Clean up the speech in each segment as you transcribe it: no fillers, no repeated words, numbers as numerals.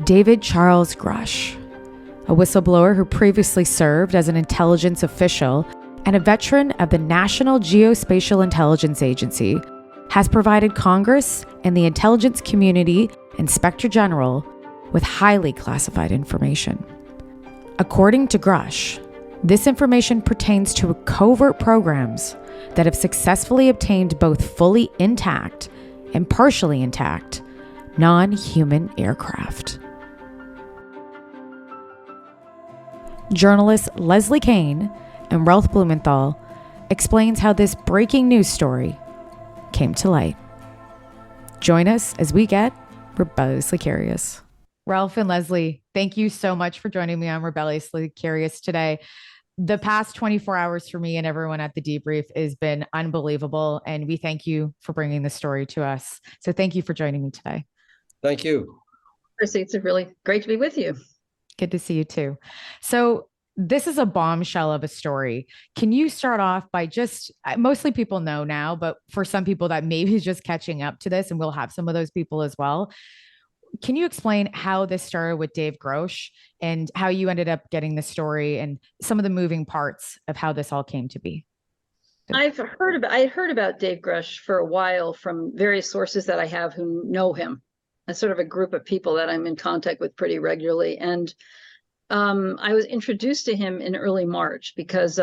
David Charles Grusch, a whistleblower who previously served as an intelligence official and a veteran of the National Geospatial-Intelligence Agency, has provided Congress and the intelligence community Inspector General with highly classified information. According to Grusch, this information pertains to covert programs that have successfully obtained both fully intact and partially intact non-human aircraft. Journalists Leslie Kean and Ralph Blumenthal explains how this breaking news story came to light. Join us as we get rebelliously curious. Ralph and Leslie, thank you so much for joining me on Rebelliously Curious today. The past 24 hours for me and everyone at the debrief has been unbelievable, and we thank you for bringing the story to us. So thank you for joining me today. Thank you. Chrissy, it's really great to be with you. Good to see you too. So this is a bombshell of a story. Can you start off by just, mostly people know now, but for some people that maybe is just catching up to this, and we'll have some of those people as well. Can you explain how this started with Dave Grusch and how you ended up getting the story and some of the moving parts of how this all came to be? I had heard about Dave Grusch for a while from various sources that I have who know him. As sort of a group of people that I'm in contact with pretty regularly. And I was introduced to him in early March because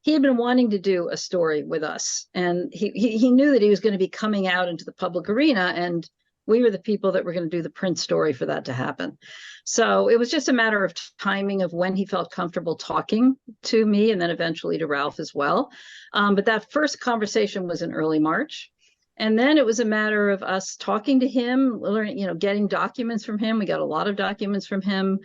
he had been wanting to do a story with us. And he knew that he was going to be coming out into the public arena, and we were the people that were going to do the print story for that to happen. So it was just a matter of timing of when he felt comfortable talking to me, and then eventually to Ralph as well. But that first conversation was in early March. And then it was a matter of us talking to him, learning, getting documents from him. We got a lot of documents from him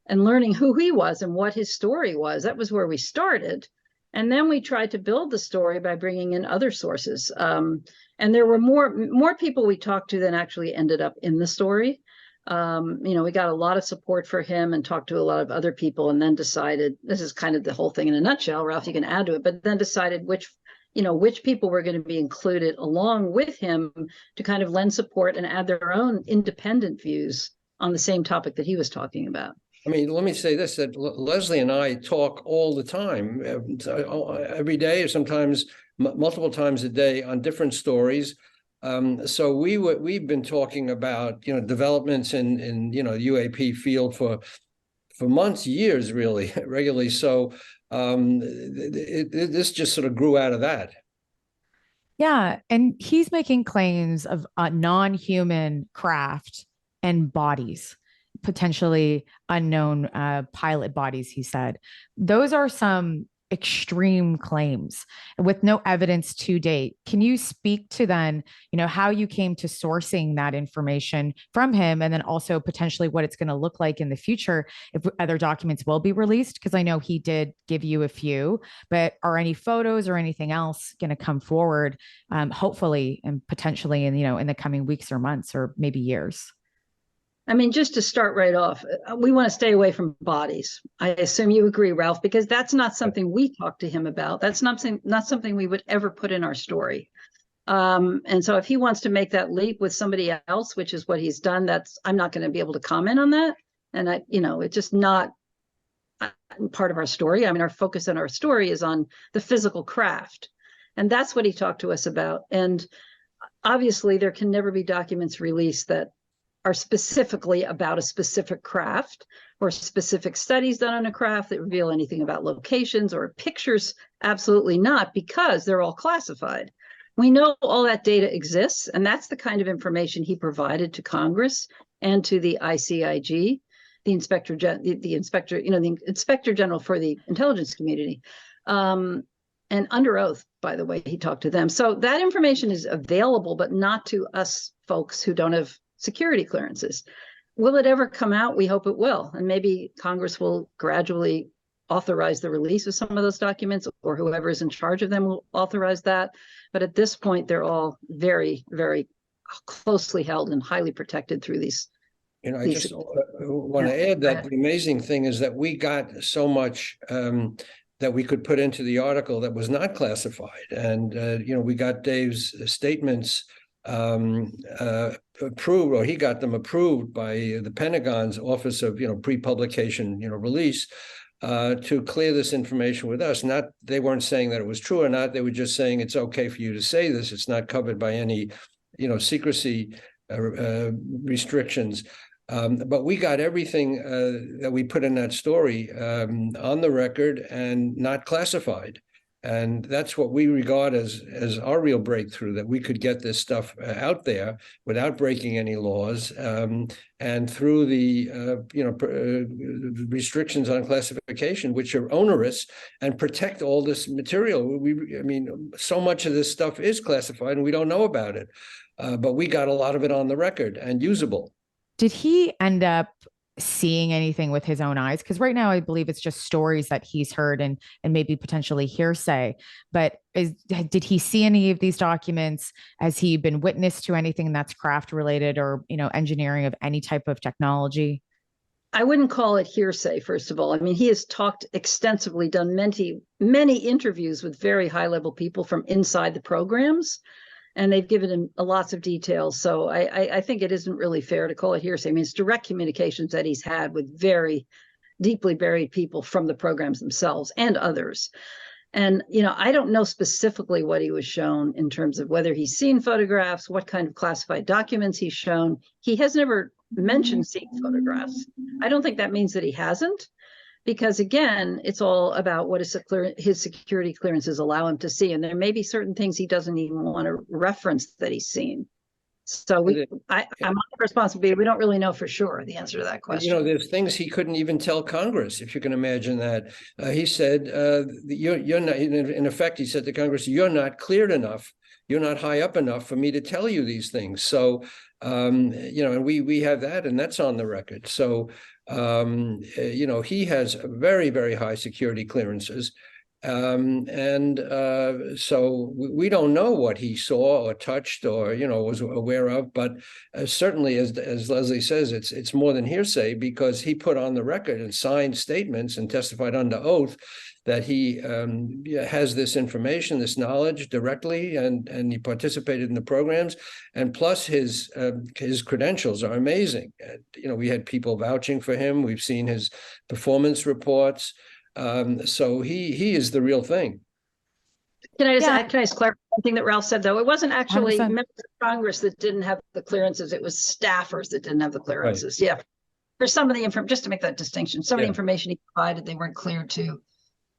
and learning who he was and what his story was. That was where we started. And then we tried to build the story by bringing in other sources. And there were more people we talked to than actually ended up in the story. We got a lot of support for him and talked to a lot of other people, and then decided, this is kind of the whole thing in a nutshell, Ralph, you can add to it, but then decided which people were going to be included along with him to kind of lend support and add their own independent views on the same topic that he was talking about. I mean, let me say this, that Leslie and I talk all the time, every day, or sometimes multiple times a day on different stories. So we've been talking about, developments in UAP field for months, years, really, regularly. So this just sort of grew out of that. Yeah. And he's making claims of non-human craft and bodies, potentially unknown pilot bodies, he said. Those are some extreme claims with no evidence to date. Can you speak to then, how you came to sourcing that information from him, and then also potentially what it's going to look like in the future if other documents will be released? Because I know he did give you a few, but are any photos or anything else going to come forward, hopefully and potentially in the coming weeks or months or maybe years? I mean, just to start right off, we want to stay away from bodies. I assume you agree, Ralph, because that's not something we talked to him about. That's not something we would ever put in our story. And so if he wants to make that leap with somebody else, which is what he's done, I'm not going to be able to comment on that. And it's just not part of our story. I mean, our focus on our story is on the physical craft. And that's what he talked to us about. And obviously there can never be documents released that are specifically about a specific craft or specific studies done on a craft that reveal anything about locations or pictures. Absolutely not, because they're all classified. We know all that data exists, and that's the kind of information he provided to Congress and to the ICIG, the Inspector General for the intelligence community, and under oath, by the way, he talked to them. So that information is available, but not to us folks who don't have security clearances. Will it ever come out? We hope it will. And maybe Congress will gradually authorize the release of some of those documents, or whoever is in charge of them will authorize that. But at this point, they're all very, very closely held and highly protected through these. I just want to add that the amazing thing is that we got so much that we could put into the article that was not classified. And, we got Dave's statements approved, or he got them approved by the Pentagon's Office of, pre-publication, release to clear this information with us. Not, they weren't saying that it was true or not. They were just saying it's okay for you to say this. It's not covered by any, secrecy restrictions. But we got everything that we put in that story on the record and not classified. And that's what we regard as our real breakthrough, that we could get this stuff out there without breaking any laws, and through the restrictions on classification, which are onerous and protect all this material. So much of this stuff is classified and we don't know about it, but we got a lot of it on the record and usable. Did he end up seeing anything with his own eyes? Because right now, I believe it's just stories that he's heard and maybe potentially hearsay. But did he see any of these documents? Has he been witness to anything that's craft related or, engineering of any type of technology? I wouldn't call it hearsay, first of all. I mean, he has talked extensively, done many interviews with very high level people from inside the programs. And they've given him lots of details. So I think it isn't really fair to call it hearsay. I mean, it's direct communications that he's had with very deeply buried people from the programs themselves and others. And, I don't know specifically what he was shown in terms of whether he's seen photographs, what kind of classified documents he's shown. He has never mentioned seeing photographs. I don't think that means that he hasn't. Because again, it's all about what his security clearances allow him to see. And there may be certain things he doesn't even want to reference that he's seen. So I'm not responsible. We don't really know for sure the answer to that question. There's things he couldn't even tell Congress, if you can imagine that. He said, you're not, in effect, he said to Congress, you're not cleared enough. You're not high up enough for me to tell you these things. So, and we have that, and that's on the record. So, he has very, very high security clearances. So we don't know what he saw or touched or, was aware of. But certainly, as Leslie says, it's more than hearsay, because he put on the record and signed statements and testified under oath that he has this information, this knowledge directly, and he participated in the programs. And plus his credentials are amazing. We had people vouching for him. We've seen his performance reports. So he is the real thing. Can I just clarify something that Ralph said, though? It wasn't actually 100%. Members of Congress that didn't have the clearances. It was staffers that didn't have the clearances. Right. Yeah. For some of the information, just to make that distinction, some of the information he provided, they weren't cleared to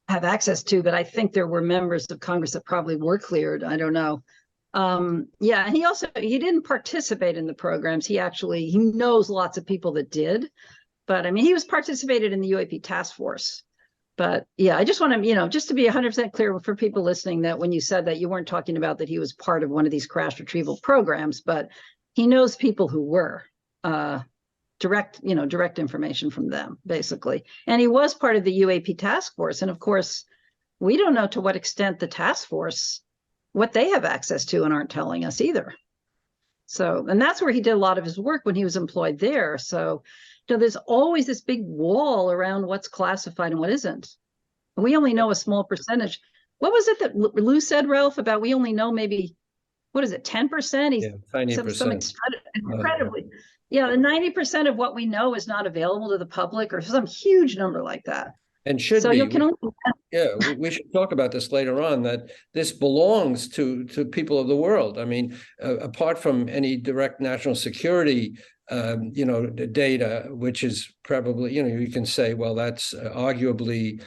have access to, but I think there were members of Congress that probably were cleared. I don't know. And he didn't participate in the programs. He knows lots of people that did, but I mean, he was participated in the UAP task force. But yeah, I just want to, just to be 100% clear for people listening, that when you said that, you weren't talking about that he was part of one of these crash retrieval programs, but he knows people who were. Direct information from them, basically. And he was part of the UAP task force. And of course, we don't know to what extent the task force, what they have access to and aren't telling us either. So, and that's where he did a lot of his work when he was employed there. So, there's always this big wall around what's classified and what isn't. We only know a small percentage. What was it that Lou said, Ralph, about we only know maybe, 10%? Tiny percent. Incredibly. Yeah, the 90% of what we know is not available to the public, or some huge number like that. And should be. We should talk about this later on, that this belongs to people of the world. I mean, apart from any direct national security data, which is probably, you can say, well, that's arguably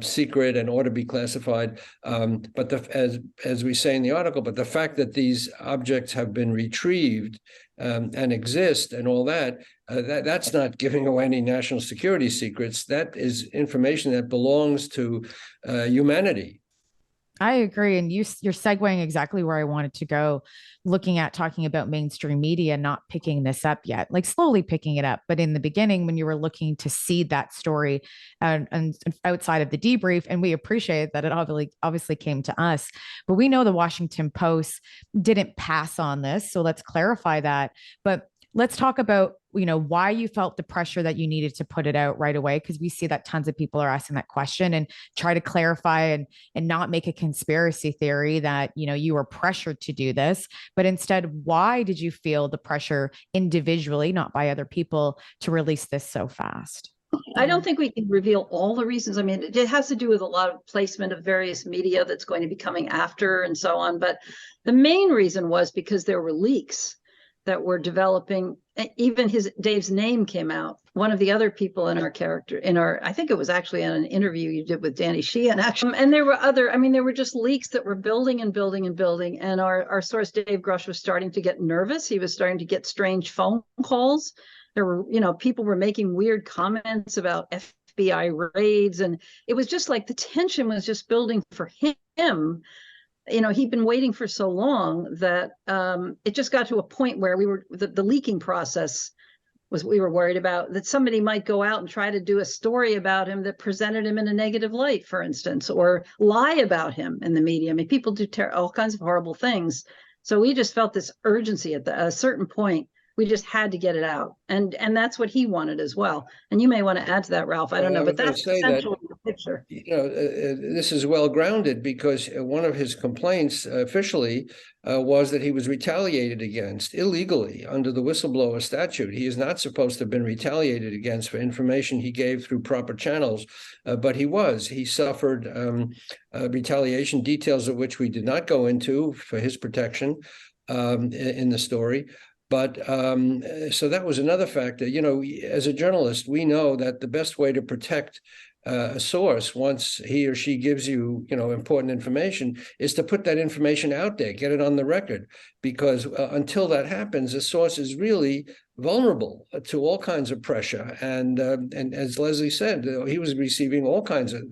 secret and ought to be classified. But as we say in the article, but the fact that these objects have been retrieved and exist and all that, that's not giving away any national security secrets. That is information that belongs to humanity. I agree. And you're segueing exactly where I wanted to go, looking at talking about mainstream media not picking this up yet, like slowly picking it up. But in the beginning, when you were looking to see that story and outside of the debrief, and we appreciate that it obviously came to us, but we know the Washington Post didn't pass on this. So let's clarify that. But let's talk about why you felt the pressure that you needed to put it out right away, because we see that tons of people are asking that question, and try to clarify and not make a conspiracy theory that you were pressured to do this, but instead, why did you feel the pressure individually, not by other people, to release this so fast? I don't think we can reveal all the reasons. I mean, it has to do with a lot of placement of various media that's going to be coming after and so on. But the main reason was because there were leaks that were developing. Even Dave's name came out. One of the other people in I think it was actually on an interview you did with Danny Sheehan, actually. And there were just leaks that were building and building and building. And our source, Dave Grusch, was starting to get nervous. He was starting to get strange phone calls. There were, people were making weird comments about FBI raids. And it was just like the tension was just building for him. He'd been waiting for so long that it just got to a point where the leaking process we were worried about, that somebody might go out and try to do a story about him that presented him in a negative light, for instance, or lie about him in the media. I mean, people do all kinds of horrible things. So we just felt this urgency at a certain point. We just had to get it out. And that's what he wanted as well. And you may want to add to that, Ralph. I don't know, but that's essentially the picture. This is well grounded, because one of his complaints officially was that he was retaliated against illegally under the whistleblower statute. He is not supposed to have been retaliated against for information he gave through proper channels, but he was. He suffered retaliation, details of which we did not go into for his protection in the story. But so that was another factor. As a journalist, we know that the best way to protect a source, once he or she gives you, important information, is to put that information out there, get it on the record, because until that happens, a source is really vulnerable to all kinds of pressure. And as Leslie said, he was receiving all kinds of,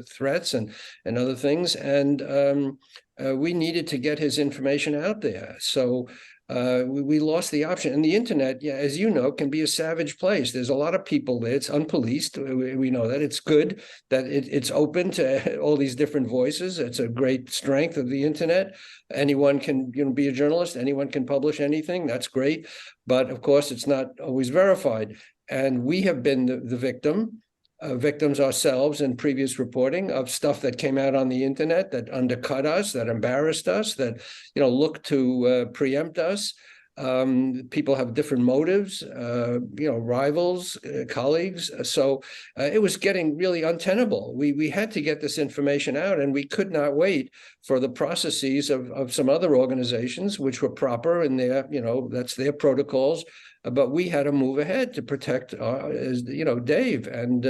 threats and other things. And we needed to get his information out there. So we lost the option. And the internet, as you know, can be a savage place. There's a lot of people there. It's unpoliced. We know that. It's good that it's open to all these different voices. It's a great strength of the internet. Anyone can be a journalist. Anyone can publish anything. That's great. But of course, it's not always verified. And we have been the victims ourselves in previous reporting of stuff that came out on the internet that undercut us, that embarrassed us, that looked to preempt us. People have different motives, rivals, colleagues. So it was getting really untenable. We had to get this information out, and we could not wait for the processes of some other organizations, which were proper in their, that's their protocols. But we had to move ahead to protect, Dave, and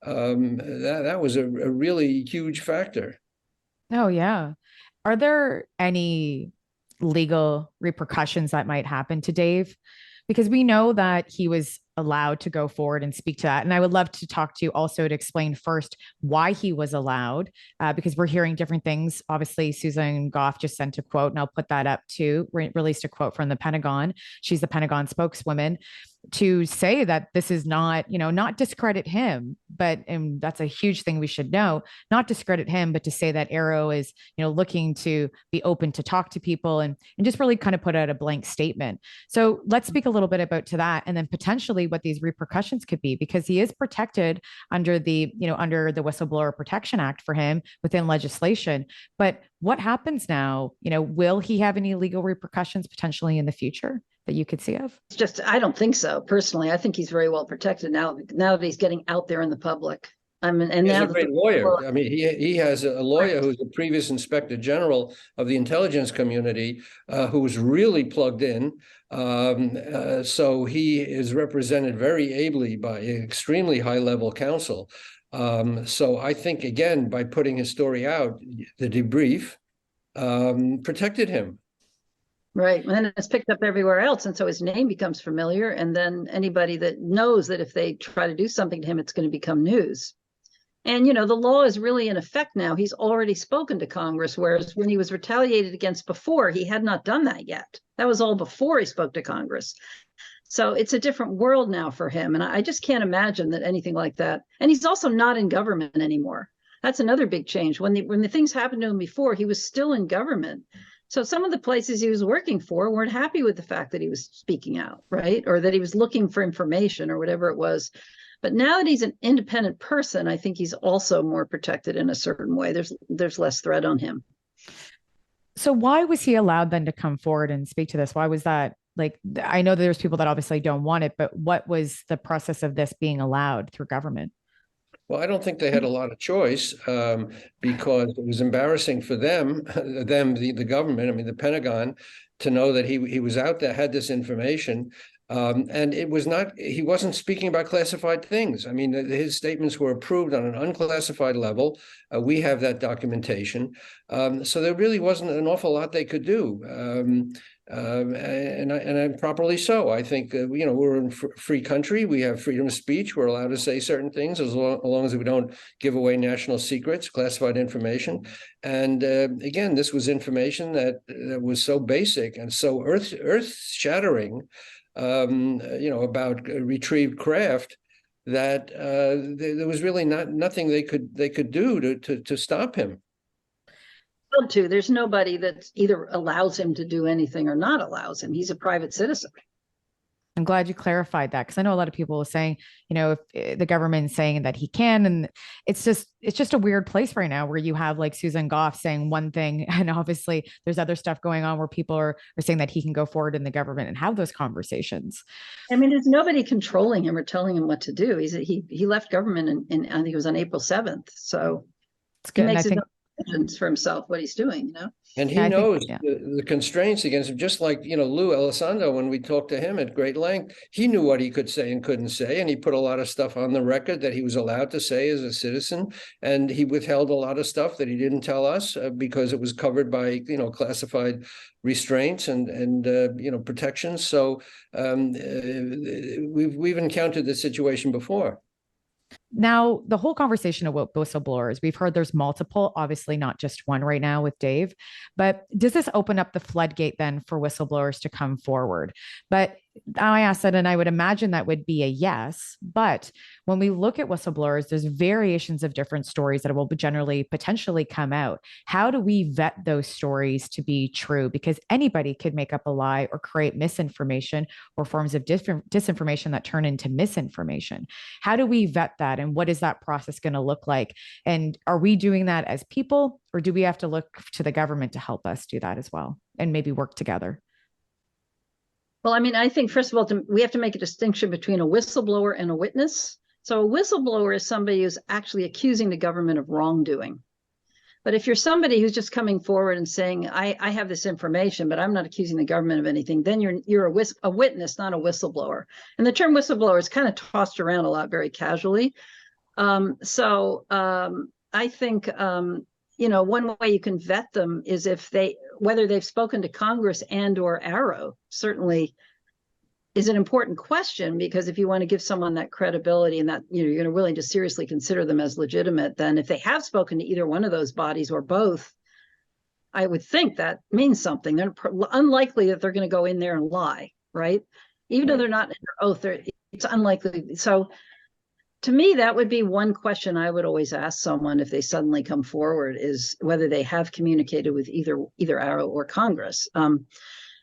that was a really huge factor. Oh, yeah. Are there any legal repercussions that might happen to Dave? Because we know that he was allowed to go forward and speak to that. And I would love to talk to you also to explain first why he was allowed, because we're hearing different things. Obviously, Susan Goff just sent a quote, and I'll put that up too, released a quote from the Pentagon. She's the Pentagon spokeswoman, to say that this is not, not discredit him, but, and that's a huge thing we should know, not discredit him, but to say that AARO is, looking to be open to talk to people and just really kind of put out a blank statement. So let's speak a little bit about to that, and then potentially what these repercussions could be, because he is protected under the, under the Whistleblower Protection Act for him within legislation. But what happens now? Will he have any legal repercussions potentially in the future that you could see of? It's just, I don't think so. Personally, I think he's very well protected now that he's getting out there in the public. And he's now a great lawyer. I mean, he has a lawyer who's a previous inspector general of the intelligence community, who's really plugged in. So he is represented very ably by extremely high-level counsel. So I think, again, by putting his story out, the debrief protected him. Right. And then it's picked up everywhere else. And so his name becomes familiar. And then anybody that knows that if they try to do something to him, it's going to become news. And, the law is really in effect now. He's already spoken to Congress, whereas when he was retaliated against before, he had not done that yet. That was all before he spoke to Congress. So it's a different world now for him. And I just can't imagine that anything like that. And he's also not in government anymore. That's another big change. When the things happened to him before, he was still in government. So some of the places he was working for weren't happy with the fact that he was speaking out, right? Or that he was looking for information or whatever it was. But now that he's an independent person, I think he's also more protected in a certain way. There's less threat on him. So why was he allowed then to come forward and speak to this? Why was that? Like, I know there's people that obviously don't want it, but what was the process of this being allowed through government? Well, I don't think they had a lot of choice because it was embarrassing for them, the government, I mean, the Pentagon, to know that he was out there, had this information. And it was not, he wasn't speaking about classified things. I mean, his statements were approved on an unclassified level. We have that documentation. So there really wasn't an awful lot they could do. And properly so. I think, we're in a free country. We have freedom of speech. We're allowed to say certain things as long as we don't give away national secrets, classified information. And again, this was information that was so basic and so earth-shattering, about retrieved craft, that there was really nothing they could do to stop him. There's nobody that either allows him to do anything or not allows him. He's a private citizen. I'm glad you clarified that, because I know a lot of people are saying, if the government's saying that he can, and it's just a weird place right now where you have like Susan Goff saying one thing, and obviously there's other stuff going on where people are saying that he can go forward in the government and have those conversations. I mean, there's nobody controlling him or telling him what to do. He left government in I think it was on April 7th. So it's good. He makes for himself what he's doing, And he knows the constraints against him, just like, Lou Elizondo, when we talked to him at great length, he knew what he could say and couldn't say. And he put a lot of stuff on the record that he was allowed to say as a citizen. And he withheld a lot of stuff that he didn't tell us because it was covered by, classified restraints and protections. So we've encountered this situation before. Now, the whole conversation about whistleblowers, we've heard there's multiple, obviously not just one right now with Dave, but does this open up the floodgate then for whistleblowers to come forward? But I asked that, and I would imagine that would be a yes. But when we look at whistleblowers, there's variations of different stories that will generally potentially come out. How do we vet those stories to be true? Because anybody could make up a lie or create misinformation or forms of disinformation that turn into misinformation. How do we vet that? And what is that process going to look like? And are we doing that as people, or do we have to look to the government to help us do that as well and maybe work together? Well, I mean, I think, first of all, we have to make a distinction between a whistleblower and a witness. So a whistleblower is somebody who's actually accusing the government of wrongdoing. But if you're somebody who's just coming forward and saying, I have this information, but I'm not accusing the government of anything, then you're a witness, not a whistleblower. And the term whistleblower is kind of tossed around a lot very casually. I think, one way you can vet them is whether they've spoken to Congress and or Arrow, certainly is an important question, because if you want to give someone that credibility and that, you're willing to seriously consider them as legitimate, then if they have spoken to either one of those bodies or both, I would think that means something. They're unlikely that they're going to go in there and lie, right? Even though they're not under oath, it's unlikely. So to me, that would be one question I would always ask someone if they suddenly come forward, is whether they have communicated with either Arrow or Congress.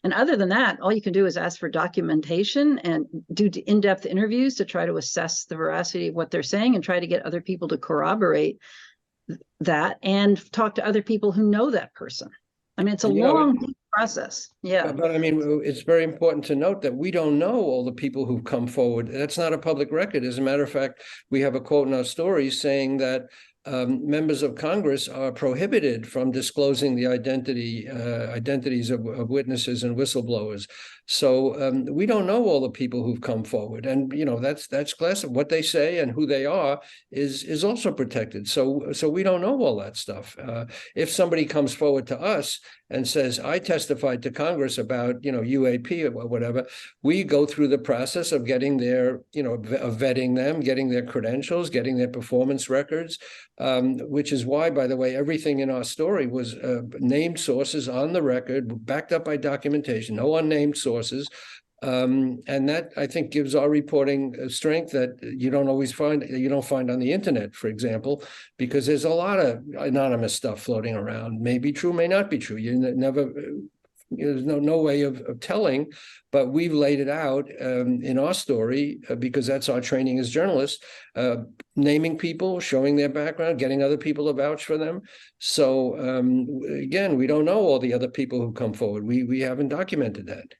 And other than that, all you can do is ask for documentation and do in-depth interviews to try to assess the veracity of what they're saying and try to get other people to corroborate that and talk to other people who know that person. I mean, it's a long process. Yeah. But I mean, it's very important to note that we don't know all the people who've come forward. That's not a public record. As a matter of fact, we have a quote in our stories saying that members of Congress are prohibited from disclosing the identities of witnesses and whistleblowers. So we don't know all the people who've come forward, and that's classic. What they say and who they are is also protected. So we don't know all that stuff. If somebody comes forward to us and says, "I testified to Congress about UAP or whatever," we go through the process of getting their of vetting them, getting their credentials, getting their performance records. Which is why, by the way, everything in our story was named sources on the record, backed up by documentation, no unnamed sources. And that, I think, gives our reporting strength that you don't find on the internet, for example, because there's a lot of anonymous stuff floating around. May be true, may not be true. There's no way of telling, but we've laid it out in our story because that's our training as journalists, naming people, showing their background, getting other people to vouch for them. So again, we don't know all the other people who come forward. We haven't documented that.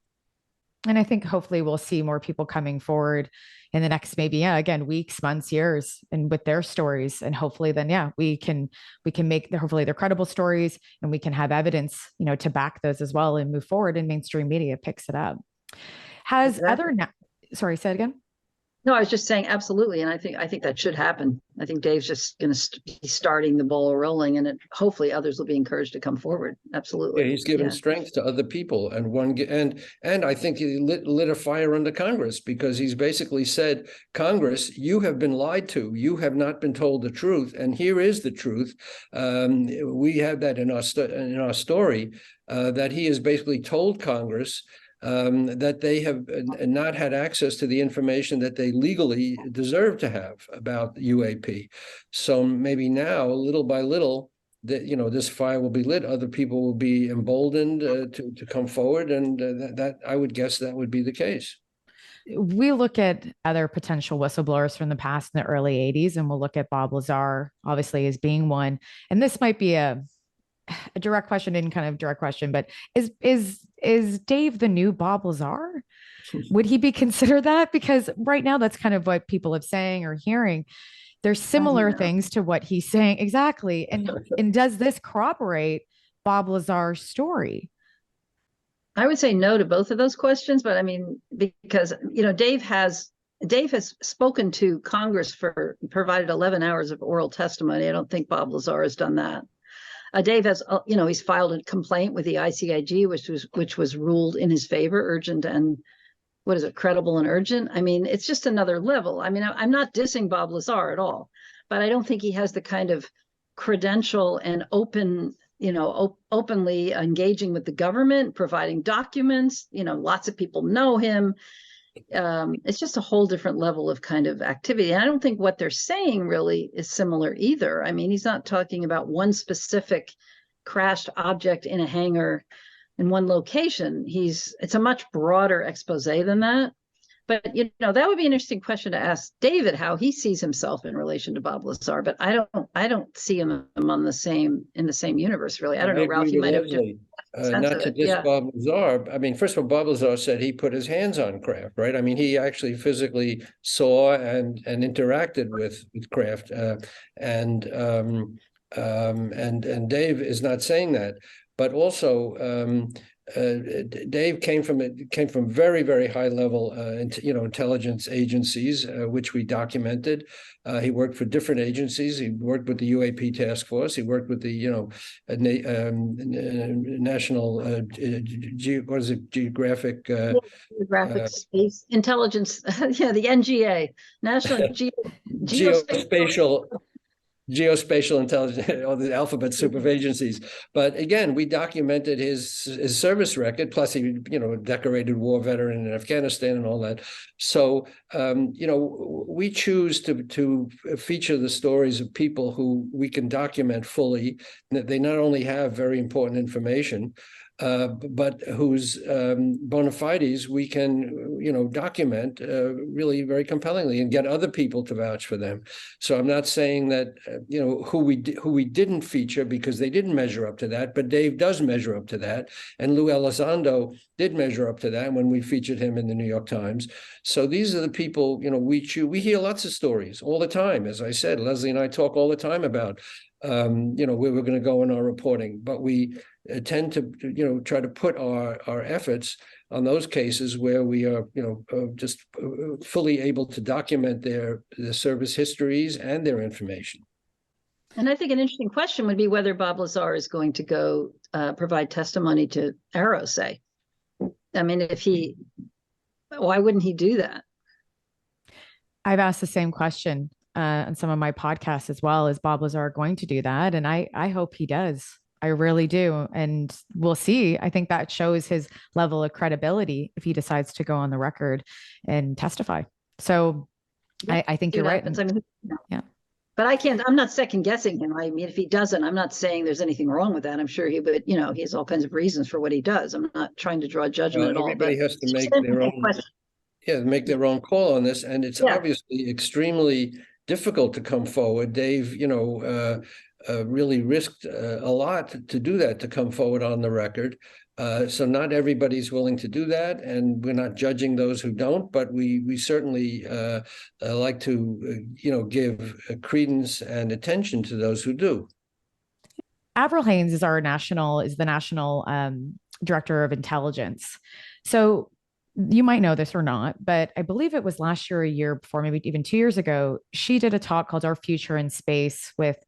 And I think hopefully we'll see more people coming forward in the next again, weeks, months, years, and with their stories. And hopefully then, we can make hopefully they're credible stories, and we can have evidence, to back those as well and move forward, and mainstream media picks it up. Sorry, say it again. No, I was just saying absolutely, and I think that should happen. I think Dave's just going to be starting the ball rolling, and hopefully others will be encouraged to come forward. Absolutely, he's given strength to other people, and I think he lit a fire under Congress, because he's basically said, Congress, you have been lied to, you have not been told the truth, and here is the truth. We have that in our story that he has basically told Congress that they have not had access to the information that they legally deserve to have about UAP. So maybe now, little by little, this fire will be lit. Other people will be emboldened to come forward, and that I would guess that would be the case. We look at other potential whistleblowers from the past in the early 80s, and we'll look at Bob Lazar, obviously, as being one. And this might be a direct question, and kind of direct question, but is Dave the new Bob Lazar? Would he be considered that? Because right now that's kind of what people are saying or hearing. There's similar things to what he's saying. Exactly. And does this corroborate Bob Lazar's story? I would say no to both of those questions, but I mean, because Dave has spoken to Congress provided 11 hours of oral testimony. I don't think Bob Lazar has done that. Dave has, he's filed a complaint with the ICIG, which was ruled in his favor, urgent and credible and urgent. I mean, it's just another level. I mean, I'm not dissing Bob Lazar at all, but I don't think he has the kind of credential and openly engaging with the government, providing documents. Lots of people know him. It's just a whole different level of kind of activity. And I don't think what they're saying really is similar either. I mean, he's not talking about one specific crashed object in a hangar in one location. It's a much broader expose than that. But that would be an interesting question to ask David, how he sees himself in relation to Bob Lazar. But I don't see him in the same universe, really. I don't know, Ralph, you might have not to diss Bob Lazar. I mean, first of all, Bob Lazar said he put his hands on Kraft, right? I mean, he actually physically saw and interacted with Kraft, and Dave is not saying that. But also, Dave came from very, very high level, intelligence agencies, which we documented. He worked for different agencies. He worked with the UAP task force. He worked with the, National Geographic Space Intelligence, the NGA, National Geospatial Intelligence, all the alphabet soup of agencies. But again, we documented his service record, plus he, decorated war veteran in Afghanistan and all that. So, we choose to feature the stories of people who we can document fully. They not only have very important information, but whose bona fides we can, document really very compellingly and get other people to vouch for them. So I'm not saying that, who we didn't feature because they didn't measure up to that, but Dave does measure up to that. And Lou Elizondo did measure up to that when we featured him in the New York Times. So these are the people, we hear lots of stories all the time. As I said, Leslie and I talk all the time about, where we're going to go in our reporting, but we tend to, try to put our efforts on those cases where we are, just fully able to document their service histories and their information. And I think an interesting question would be whether Bob Lazar is going to go provide testimony to Arrow, say. I mean, why wouldn't he do that? I've asked the same question on some of my podcasts as well. Is Bob Lazar going to do that? And I hope he does. I really do. And we'll see. I think that shows his level of credibility if he decides to go on the record and testify. So yeah, I think you're right. Yeah. But I'm not second guessing him. I mean, if he doesn't, I'm not saying there's anything wrong with that. I'm sure he would, he has all kinds of reasons for what he does. I'm not trying to draw judgment at all. Everybody has to make their own make their own call on this. And it's obviously extremely difficult to come forward. Dave, really risked a lot to do that, to come forward on the record. So not everybody's willing to do that, and we're not judging those who don't, but we certainly like to, give credence and attention to those who do. Avril Haines is the national director of intelligence. So you might know this or not, but I believe it was last year, a year before, maybe even 2 years ago, she did a talk called Our Future in Space with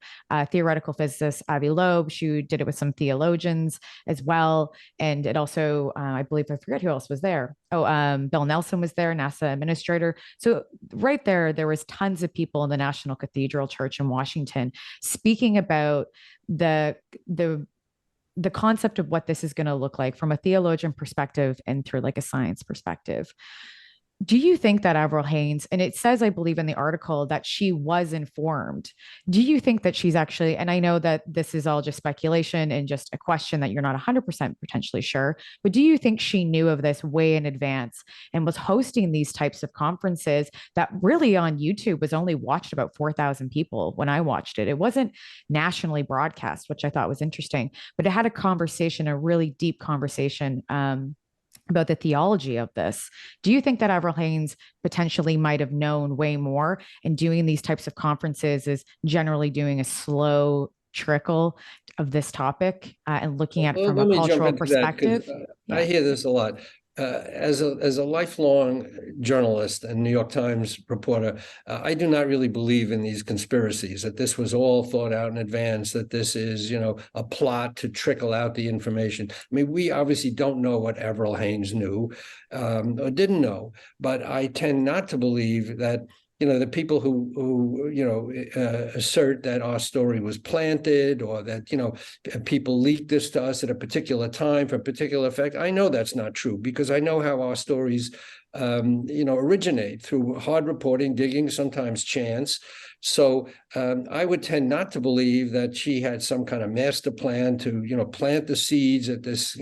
theoretical physicist Avi Loeb. She did it with some theologians as well. And it also, I forget who else was there. Bill Nelson was there, NASA administrator. So right there was tons of people in the National Cathedral Church in Washington speaking about the concept of what this is going to look like from a theologian perspective and through like a science perspective. Do you think that Avril Haines, and it says, I believe in the article, that she was informed. Do you think that she's actually, and I know that this is all just speculation and just a question that you're not 100% potentially sure, but do you think she knew of this way in advance and was hosting these types of conferences that really on YouTube was only watched about 4,000 people when I watched it? It wasn't nationally broadcast, which I thought was interesting, but it had a really deep conversation, about the theology of this. Do you think that Avril Haines potentially might have known way more, and doing these types of conferences is generally doing a slow trickle of this topic and looking at it from a cultural perspective? I hear this a lot. As a lifelong journalist and New York Times reporter, I do not really believe in these conspiracies, that this was all thought out in advance, that this is, a plot to trickle out the information. I mean, we obviously don't know what Avril Haines knew or didn't know, but I tend not to believe that the people who assert that our story was planted, or that, people leaked this to us at a particular time for a particular effect. I know that's not true, because I know how our stories, originate through hard reporting, digging, sometimes chance. So I would tend not to believe that she had some kind of master plan to, plant the seeds at this,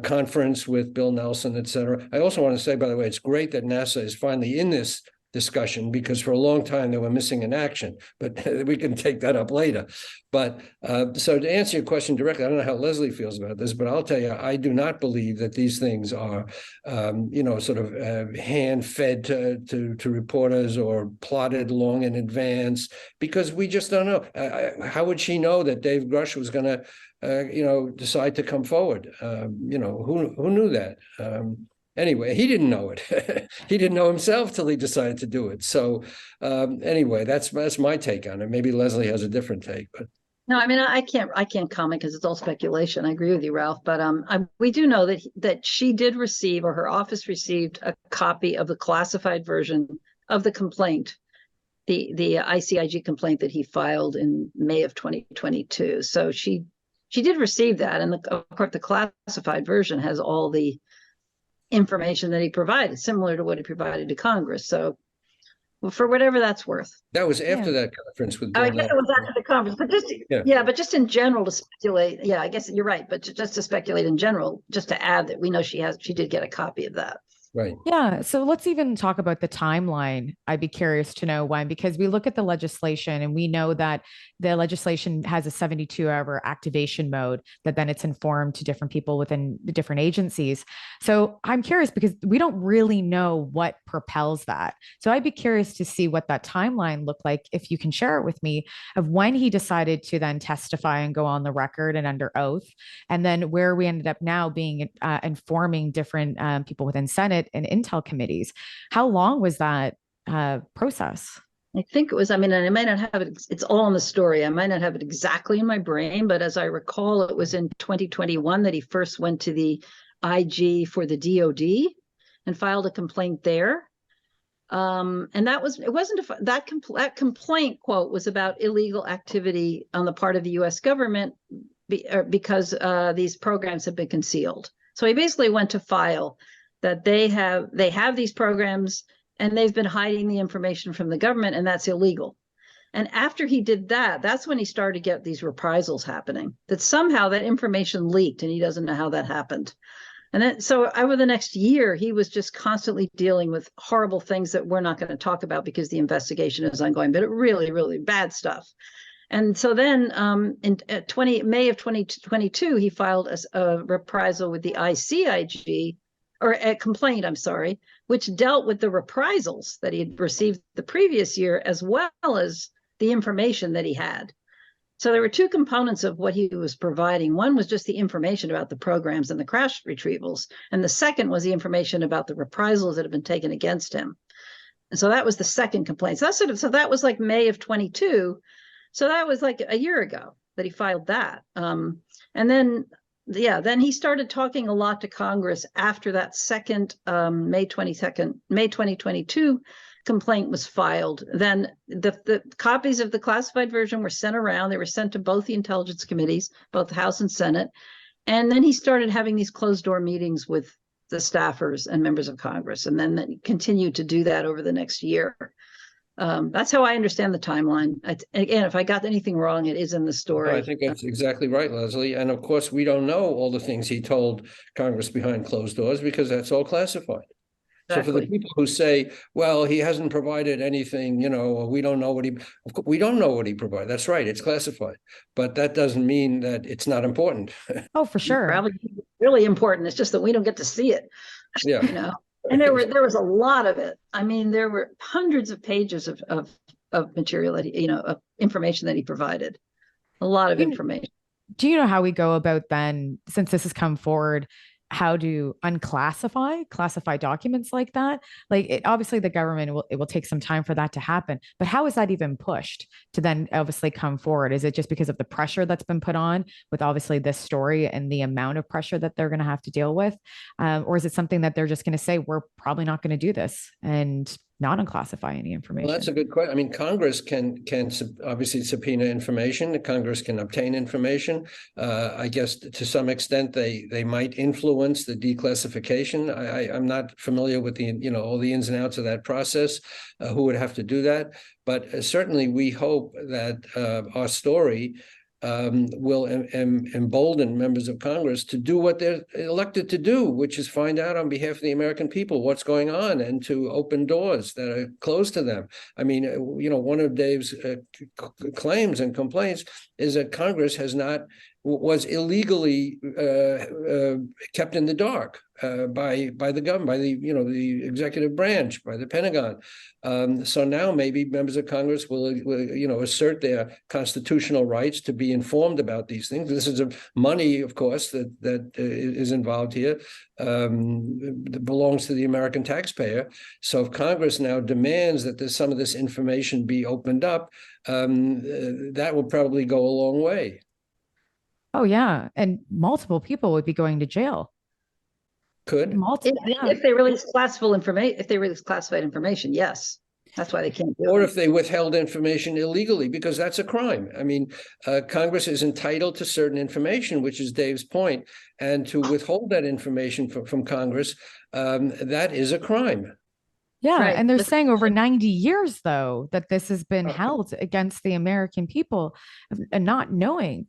conference with Bill Nelson, et cetera. I also want to say, by the way, it's great that NASA is finally in this discussion, because for a long time they were missing in action, but we can take that up later. But so to answer your question directly, I don't know how Leslie feels about this, but I'll tell you, I do not believe that these things are, hand-fed to reporters or plotted long in advance, because we just don't know. How would she know that Dave Grusch was going to, decide to come forward? Who knew that? Anyway, he didn't know it. He didn't know himself till he decided to do it. So anyway, that's my take on it. Maybe Leslie has a different take, but. No, I mean, I can't comment because it's all speculation. I agree with you, Ralph. But we do know that she did receive, or her office received, a copy of the classified version of the complaint, the ICIG complaint that he filed in May of 2022. So she did receive that, and of course the classified version has all the information that he provided, similar to what he provided to Congress. So Well, for whatever that's worth. That was after Yeah. that conference with I Bill guess it Gates. was after the conference, but just Yeah. yeah, but just in general to speculate. Yeah, I guess you're right, but just to speculate in general, just to add that we know she did get a copy of that. Right. Yeah, so let's even talk about the timeline. I'd be curious to know when, because we look at the legislation and we know that the legislation has a 72-hour activation mode that then it's informed to different people within the different agencies. So I'm curious because we don't really know what propels that. So I'd be curious to see what that timeline looked like, if you can share it with me, of when he decided to then testify and go on the record and under oath, and then where we ended up now being informing different people within Senate and Intel committees. How long was that process? I think it was, I mean, and I might not have it, it's all in the story. I might not have it exactly in my brain, but as I recall, it was in 2021 that he first went to the IG for the DOD and filed a complaint there. And that was, it wasn't, that complaint, quote, was about illegal activity on the part of the US government because these programs have been concealed. So he basically went to file that they have these programs and they've been hiding the information from the government, and that's illegal. And after he did that, that's when he started to get these reprisals happening, that somehow that information leaked and he doesn't know how that happened. And then, so over the next year, he was just constantly dealing with horrible things that we're not going to talk about because the investigation is ongoing, but really, really bad stuff. And so then in May of 2022, he filed a reprisal with the ICIG, or a complaint, I'm sorry, which dealt with the reprisals that he had received the previous year, as well as the information that he had. So there were two components of what he was providing. One was just the information about the programs and the crash retrievals. And the second was the information about the reprisals that had been taken against him. And so that was the second complaint. So that was like May of 22. So that was like a year ago that he filed that. And then he started talking a lot to Congress after that second May 2022 complaint was filed. Then the copies of the classified version were sent around. They were sent to both the intelligence committees, both the House and Senate. And then he started having these closed door meetings with the staffers and members of Congress, and then continued to do that over the next year. That's how I understand the timeline. Again, if I got anything wrong, it is in the story. I think that's exactly right, Leslie. And of course, we don't know all the things he told Congress behind closed doors because that's all classified. Exactly. So for the people who say, well, he hasn't provided anything, we don't know we don't know what he provided. That's right. It's classified. But that doesn't mean that it's not important. Oh, for sure. Probably really important. It's just that we don't get to see it. Yeah. And there was a lot of it. I mean, there were hundreds of pages of material that of information that he provided. A lot of information. Do you know how we go about then, since this has come forward, how to classify documents like that? Like, obviously the government it will take some time for that to happen, but how is that even pushed to then obviously come forward? Is it just because of the pressure that's been put on with obviously this story and the amount of pressure that they're going to have to deal with? Or is it something that they're just going to say, we're probably not going to do this and not unclassify any information? Well, that's a good question. I mean, Congress can obviously subpoena information. Congress can obtain information. I guess to some extent they might influence the declassification. I'm not familiar with the all the ins and outs of that process. Who would have to do that? But certainly we hope that our story will embolden members of Congress to do what they're elected to do, which is find out on behalf of the American people what's going on and to open doors that are closed to them. I mean, one of Dave's claims and complaints is that Congress was illegally kept in the dark by the government, by the executive branch, by the Pentagon. So now maybe members of Congress will assert their constitutional rights to be informed about these things. This is money, of course, that is involved here, that belongs to the American taxpayer. So if Congress now demands that some of this information be opened up, that will probably go a long way. Oh yeah, and multiple people would be going to jail. If they release classified information, yes. That's why they can't do it. Or if they withheld information illegally, because that's a crime. I mean, Congress is entitled to certain information, which is Dave's point, and to withhold that information from Congress, that is a crime. Yeah. Right. And they're saying over 90 years, though, that this has been held against the American people and not knowing,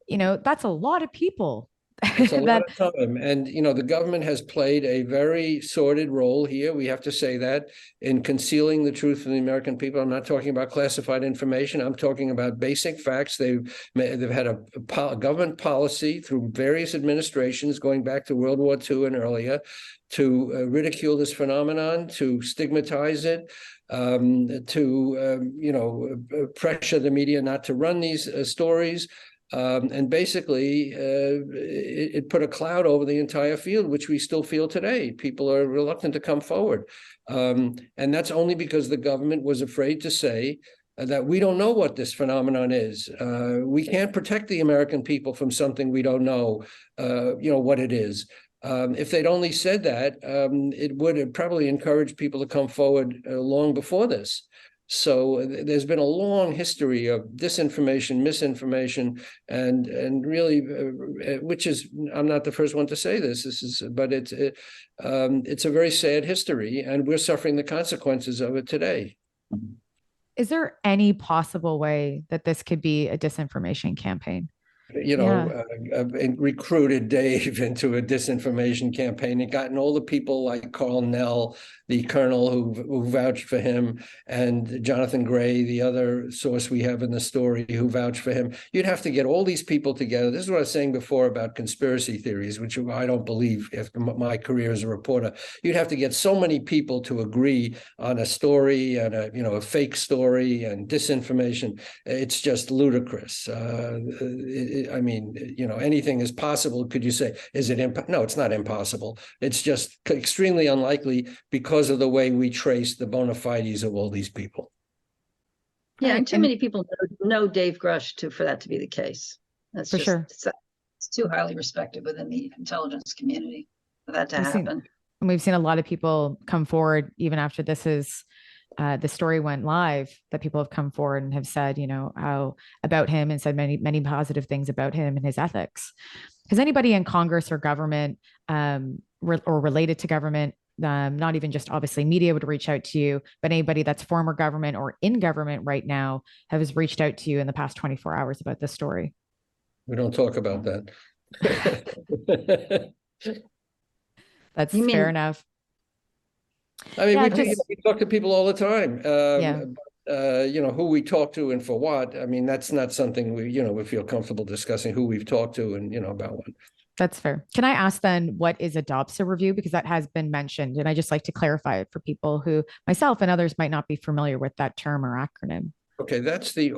that's a lot of people. It's a lot that of time. And, the government has played a very sordid role here. We have to say that, in concealing the truth from the American people. I'm not talking about classified information. I'm talking about basic facts. They've had a government policy through various administrations going back to World War II and earlier to ridicule this phenomenon, to stigmatize it, to pressure the media not to run these stories. And basically, it put a cloud over the entire field, which we still feel today. People are reluctant to come forward. And that's only because the government was afraid to say that we don't know what this phenomenon is. We can't protect the American people from something we don't know, what it is. If they'd only said that, it would have probably encouraged people to come forward long before this. So there's been a long history of disinformation, misinformation, and really, which is, I'm not the first one to say this. But it's a very sad history, and we're suffering the consequences of it today. Is there any possible way that this could be a disinformation campaign? Recruited Dave into a disinformation campaign and gotten all the people like Carl Nell, the colonel who vouched for him, and Jonathan Gray, the other source we have in the story, who vouched for him. You'd have to get all these people together. This is what I was saying before about conspiracy theories, which I don't believe after my career as a reporter. You'd have to get so many people to agree on a story and a fake story and disinformation. It's just ludicrous. Anything is possible. Could you say, is it no, it's not impossible. It's just extremely unlikely because of the way we trace the bona fides of all these people. Yeah, and too many people know Dave Grusch for that to be the case. That's for just, sure. It's too highly respected within the intelligence community for that to happen. And we've seen a lot of people come forward even after the story went live, that people have come forward and have said, how about him, and said many, many positive things about him and his ethics. Has anybody in Congress or government or related to government, not even just obviously media would reach out to you, but anybody that's former government or in government right now has reached out to you in the past 24 hours about this story? We don't talk about that. That's fair enough. I mean, we talk to people all the time. Who we talk to and for what. I mean, that's not something we feel comfortable discussing who we've talked to and, about what. That's fair. Can I ask then, what is a DOPSA review? Because that has been mentioned, and I just like to clarify it for people who, myself and others, might not be familiar with that term or acronym. Okay, that's the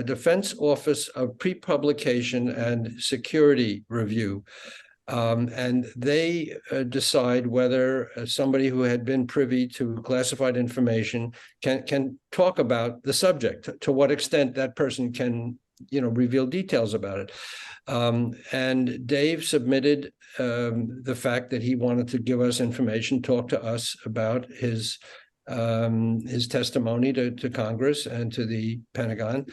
Defense Office of Pre-Publication and Security Review. And they decide whether somebody who had been privy to classified information can talk about the subject, to what extent that person can, reveal details about it. And Dave submitted the fact that he wanted to give us information, talk to us about his testimony to Congress and to the Pentagon.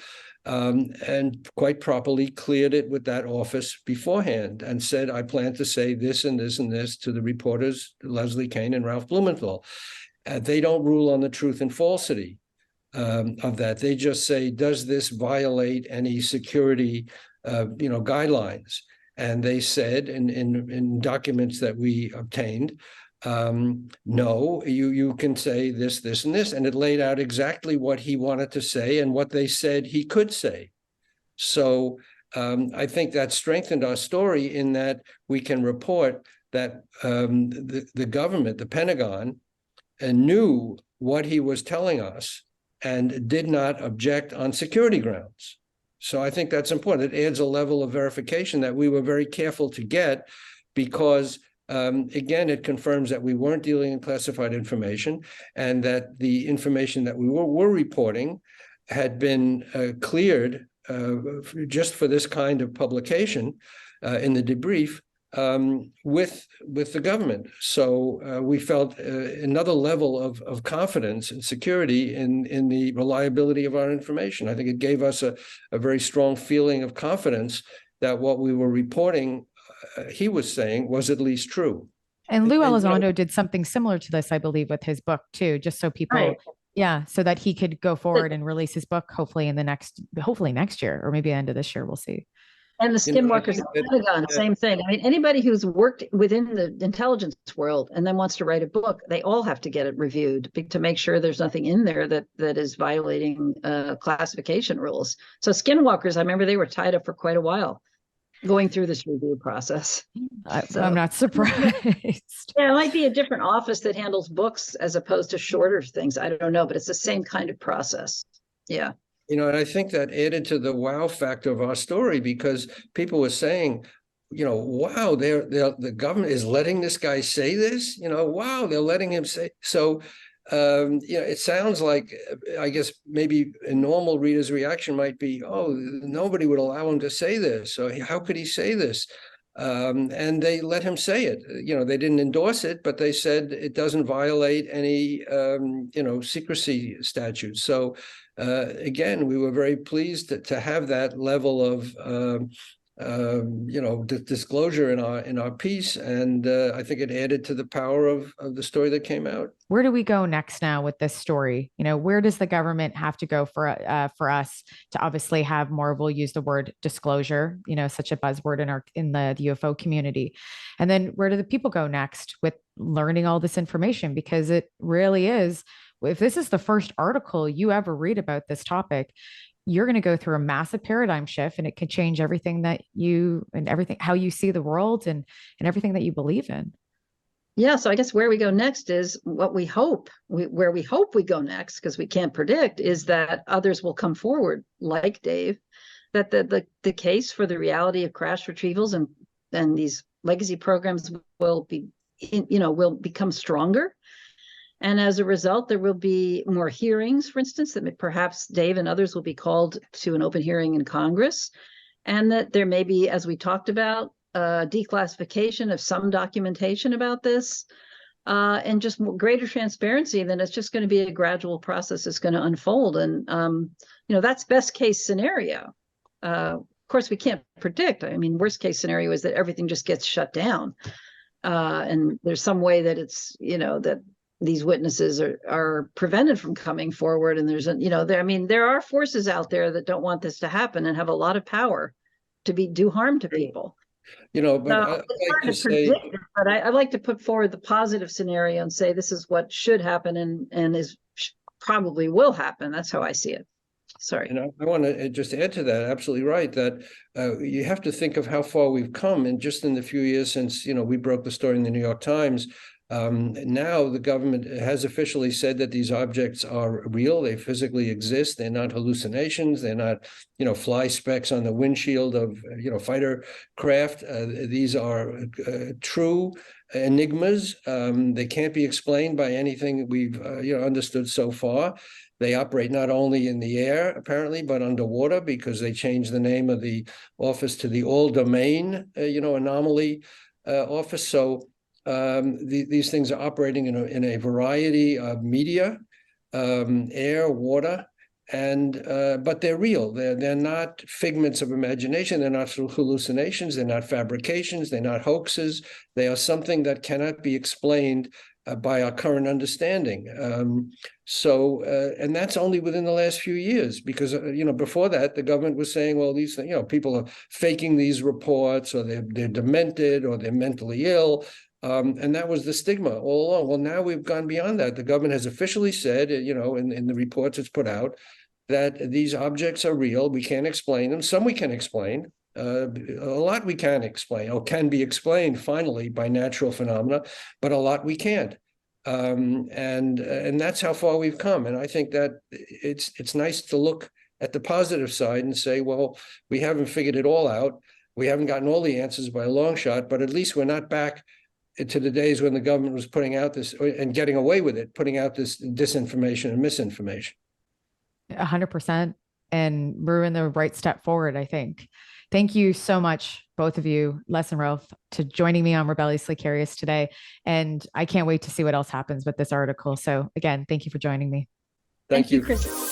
And quite properly cleared it with that office beforehand and said, I plan to say this and this and this to the reporters, Leslie Kean and Ralph Blumenthal. They don't rule on the truth and falsity of that. They just say, does this violate any security, guidelines? And they said in documents that we obtained, no, you can say this, this, and this. And it laid out exactly what he wanted to say and what they said he could say. So I think that strengthened our story in that we can report that the government, the Pentagon, knew what he was telling us and did not object on security grounds. So I think that's important. It adds a level of verification that we were very careful to get, because again, it confirms that we weren't dealing in classified information and that the information that we were reporting had been cleared just for this kind of publication in the debrief with the government. So we felt another level of confidence and security in the reliability of our information. I think it gave us a very strong feeling of confidence that what we were reporting, he was saying, was at least true. And Lou And, Elizondo did something similar to this, I believe, with his book too, just so people, Right. yeah, so that he could go forward and release his book, hopefully next year, or maybe the end of this year, we'll see. And the you know, I skinwalkers think at that, the Pentagon, same thing. I mean, anybody who's worked within the intelligence world and then wants to write a book, they all have to get it reviewed to make sure there's nothing in there that is violating classification rules. So skinwalkers, I remember they were tied up for quite a while going through this review process. I'm not surprised. Yeah, it might be a different office that handles books as opposed to shorter things. I don't know, but it's the same kind of process. Yeah. and I think that added to the wow factor of our story, because people were saying, wow, the government is letting this guy say this. Wow, they're letting him say. So, it sounds like, I guess maybe a normal reader's reaction might be, oh, nobody would allow him to say this. So how could he say this? And they let him say it. They didn't endorse it, but they said it doesn't violate any, secrecy statutes. So, again, we were very pleased to have that level of, disclosure in our piece, and I think it added to the power of the story that came out. Where do we go next now with this story? Where does the government have to go for us to obviously have more? We'll use the word disclosure, such a buzzword in the UFO community, and then where do the people go next with learning all this information? Because it really is. If this is the first article you ever read about this topic, you're going to go through a massive paradigm shift, and it can change everything how you see the world and everything that you believe in. Yeah, so I guess where we go next is what we hope. Where we hope we go next, because we can't predict, is that others will come forward, like Dave, that the case for the reality of crash retrievals and these legacy programs will become stronger. And as a result, there will be more hearings, for instance, that perhaps Dave and others will be called to an open hearing in Congress. And that there may be, as we talked about, declassification of some documentation about this, and just greater transparency. Then it's just going to be a gradual process that's going to unfold. And, that's best case scenario. Of course, we can't predict. I mean, worst case scenario is that everything just gets shut down. And there's some way that it's, that these witnesses are prevented from coming forward. And there are forces out there that don't want this to happen and have a lot of power to do harm to people. But I like to put forward the positive scenario and say this is what should happen and probably will happen. That's how I see it. Sorry. And I want to just add to that. Absolutely right. That you have to think of how far we've come, and just in the few years since we broke the story in the New York Times. Now the government has officially said that these objects are real. They physically exist. They're not hallucinations. They're not, fly specks on the windshield of, fighter craft. These are true enigmas. They can't be explained by anything we've, understood so far. They operate not only in the air, apparently, but underwater, because they changed the name of the office to the All Domain, Anomaly Office. So these things are operating in a variety of media, air, water, and but they're real. They're not figments of imagination. They're not hallucinations. They're not fabrications. They're not hoaxes. They are something that cannot be explained by our current understanding. And that's only within the last few years, because before that the government was saying, well, these people are faking these reports, or they're demented, or they're mentally ill. And that was the stigma all along. Well, now we've gone beyond that. The government has officially said, in the reports it's put out, that these objects are real. We can't explain them. Some we can explain. A lot we can explain, or can be explained finally by natural phenomena, but a lot we can't. And that's how far we've come. And I think that it's nice to look at the positive side and say, well, we haven't figured it all out. We haven't gotten all the answers by a long shot, but at least we're not back to the days when the government was putting out this and getting away with it, putting out this disinformation and misinformation. 100%. And we're in the right step forward, I think. Thank you so much, both of you, Les and Ralph, to joining me on Rebelliously Curious today. And I can't wait to see what else happens with this article. So again, thank you for joining me. Thank you. Chrissy.